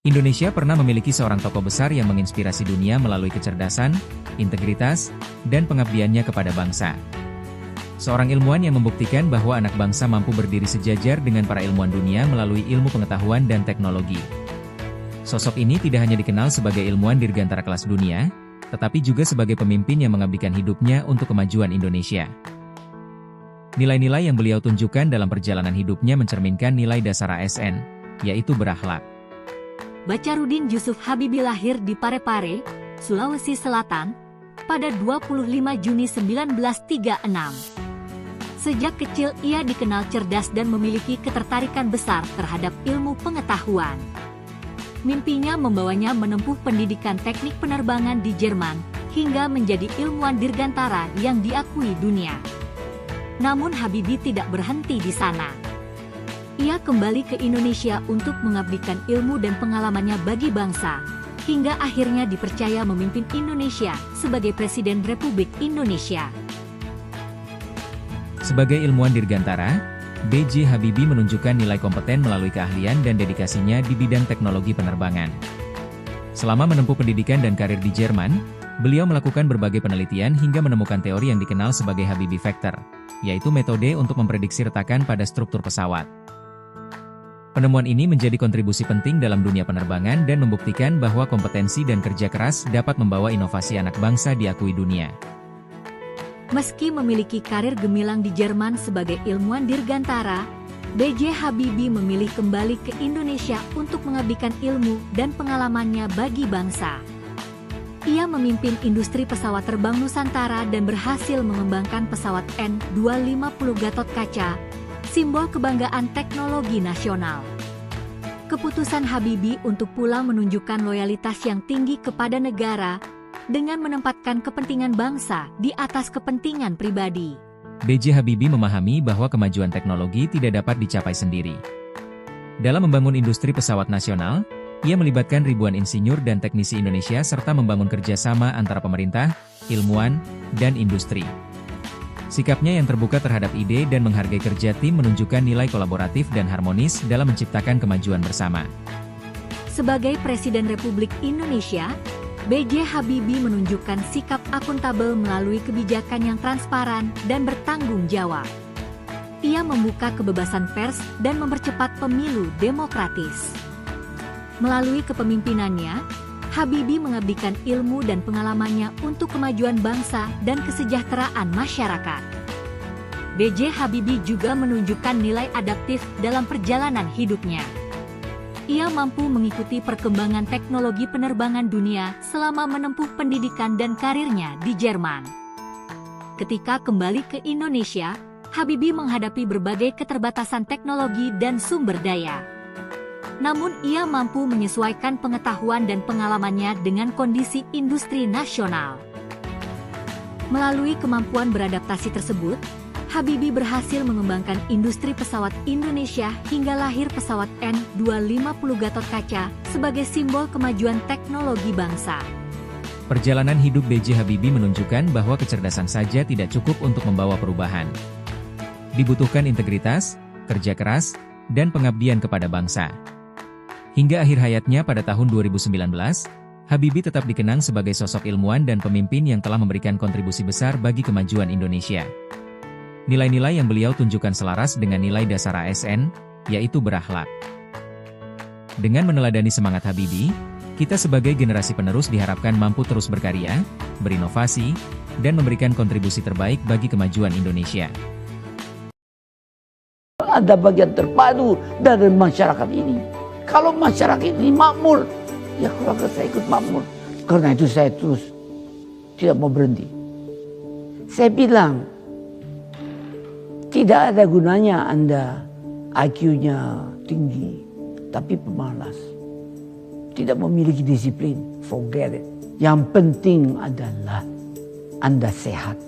Indonesia pernah memiliki seorang tokoh besar yang menginspirasi dunia melalui kecerdasan, integritas, dan pengabdiannya kepada bangsa. Seorang ilmuwan yang membuktikan bahwa anak bangsa mampu berdiri sejajar dengan para ilmuwan dunia melalui ilmu pengetahuan dan teknologi. Sosok ini tidak hanya dikenal sebagai ilmuwan dirgantara kelas dunia, tetapi juga sebagai pemimpin yang mengabdikan hidupnya untuk kemajuan Indonesia. Nilai-nilai yang beliau tunjukkan dalam perjalanan hidupnya mencerminkan nilai dasar ASN, yaitu berakhlak. Bacarudin Jusuf Habibie lahir di Parepare, Sulawesi Selatan, pada 25 Juni 1936. Sejak kecil ia dikenal cerdas dan memiliki ketertarikan besar terhadap ilmu pengetahuan. Mimpinya membawanya menempuh pendidikan teknik penerbangan di Jerman, hingga menjadi ilmuwan dirgantara yang diakui dunia. Namun Habibie tidak berhenti di sana. Ia kembali ke Indonesia untuk mengabdikan ilmu dan pengalamannya bagi bangsa, hingga akhirnya dipercaya memimpin Indonesia sebagai Presiden Republik Indonesia. Sebagai ilmuwan dirgantara, B.J. Habibie menunjukkan nilai kompeten melalui keahlian dan dedikasinya di bidang teknologi penerbangan. Selama menempuh pendidikan dan karir di Jerman, beliau melakukan berbagai penelitian hingga menemukan teori yang dikenal sebagai Habibie Factor, yaitu metode untuk memprediksi retakan pada struktur pesawat. Penemuan ini menjadi kontribusi penting dalam dunia penerbangan dan membuktikan bahwa kompetensi dan kerja keras dapat membawa inovasi anak bangsa diakui dunia. Meski memiliki karir gemilang di Jerman sebagai ilmuwan dirgantara, B.J. Habibie memilih kembali ke Indonesia untuk mengabdikan ilmu dan pengalamannya bagi bangsa. Ia memimpin industri pesawat terbang Nusantara dan berhasil mengembangkan pesawat N250 Gatot-Kaca, simbol kebanggaan teknologi nasional. Keputusan Habibie untuk pulang menunjukkan loyalitas yang tinggi kepada negara, dengan menempatkan kepentingan bangsa di atas kepentingan pribadi. B.J. Habibie memahami bahwa kemajuan teknologi tidak dapat dicapai sendiri. Dalam membangun industri pesawat nasional, ia melibatkan ribuan insinyur dan teknisi Indonesia serta membangun kerjasama antara pemerintah, ilmuwan, dan industri. Sikapnya yang terbuka terhadap ide dan menghargai kerja tim menunjukkan nilai kolaboratif dan harmonis dalam menciptakan kemajuan bersama. Sebagai Presiden Republik Indonesia, B.J. Habibie menunjukkan sikap akuntabel melalui kebijakan yang transparan dan bertanggung jawab. Ia membuka kebebasan pers dan mempercepat pemilu demokratis. Melalui kepemimpinannya, Habibie mengabdikan ilmu dan pengalamannya untuk kemajuan bangsa dan kesejahteraan masyarakat. B.J. Habibie juga menunjukkan nilai adaptif dalam perjalanan hidupnya. Ia mampu mengikuti perkembangan teknologi penerbangan dunia selama menempuh pendidikan dan karirnya di Jerman. Ketika kembali ke Indonesia, Habibie menghadapi berbagai keterbatasan teknologi dan sumber daya. Namun ia mampu menyesuaikan pengetahuan dan pengalamannya dengan kondisi industri nasional. Melalui kemampuan beradaptasi tersebut, Habibie berhasil mengembangkan industri pesawat Indonesia hingga lahir pesawat N250 Gatot-Kaca sebagai simbol kemajuan teknologi bangsa. Perjalanan hidup B.J. Habibie menunjukkan bahwa kecerdasan saja tidak cukup untuk membawa perubahan. Dibutuhkan integritas, kerja keras, dan pengabdian kepada bangsa. Hingga akhir hayatnya pada tahun 2019, Habibie tetap dikenang sebagai sosok ilmuwan dan pemimpin yang telah memberikan kontribusi besar bagi kemajuan Indonesia. Nilai-nilai yang beliau tunjukkan selaras dengan nilai dasar ASN, yaitu berakhlak. Dengan meneladani semangat Habibie, kita sebagai generasi penerus diharapkan mampu terus berkarya, berinovasi, dan memberikan kontribusi terbaik bagi kemajuan Indonesia. Ada bagian terpadu dari masyarakat ini. Kalau masyarakat ini makmur, ya keluarga saya ikut makmur. Karena itu saya terus tidak mau berhenti. Saya bilang, tidak ada gunanya Anda IQ-nya tinggi, tapi pemalas. Tidak memiliki disiplin, forget it. Yang penting adalah Anda sehat.